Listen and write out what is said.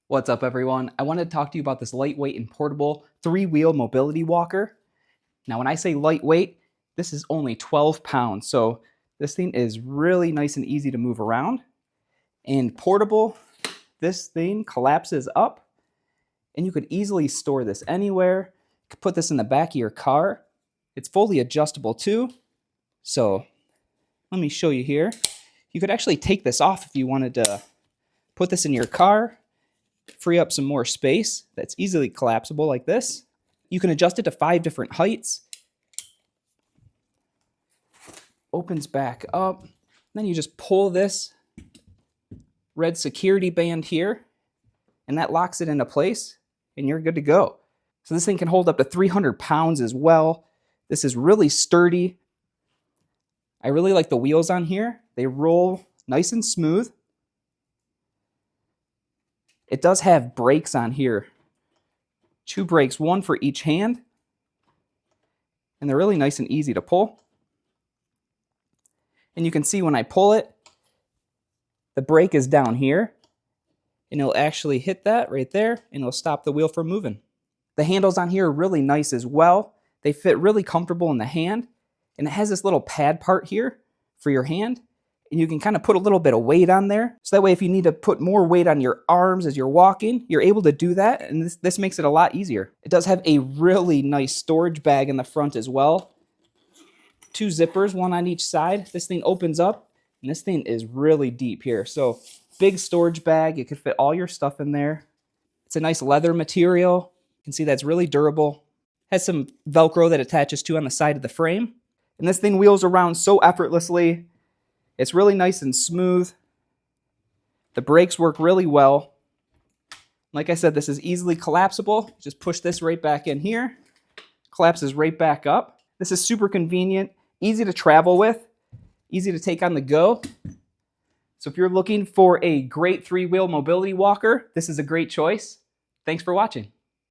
What's up, everyone? I wanted to talk to you about this lightweight and portable three-wheel mobility walker. Now, when I say lightweight, this is only 12 pounds, so this thing is really nice and easy to move around. And portable, this thing collapses up, and you could easily store this anywhere. You could put this in the back of your car. It's fully adjustable too. So let me show you here. You could actually take this off if you wanted to put this in your car, free up some more space. That's easily collapsible like this. You can adjust it to 5 different heights. Opens back up. Then you just pull this red security band here, and that locks it into place, and you're good to go. So this thing can hold up to 300 pounds as well. This is really sturdy. I really like the wheels on here. They roll nice and smooth. It does have brakes on here. 2 brakes, 1 for each hand. And they're really nice and easy to pull. And you can see when I pull it, the brake is down here. And it'll actually hit that right there, and it'll stop the wheel from moving. The handles on here are really nice as well. They fit really comfortable in the hand. And it has this little pad part here for your hand. And you can kind of put a little bit of weight on there. So that way if you need to put more weight on your arms as you're walking, you're able to do that. And this makes it a lot easier. It does have a really nice storage bag in the front as well. 2 zippers, 1 on each side. This thing opens up, and this thing is really deep here. So big storage bag. You can fit all your stuff in there. It's a nice leather material. You can see that's really durable. Has some Velcro that attaches to on the side of the frame. And this thing wheels around so effortlessly. It's really nice and smooth. The brakes work really well. Like I said, this is easily collapsible. Just push this right back in here. Collapses right back up. This is super convenient, easy to travel with, easy to take on the go. So if you're looking for a great 3-wheel mobility walker, this is a great choice. Thanks for watching.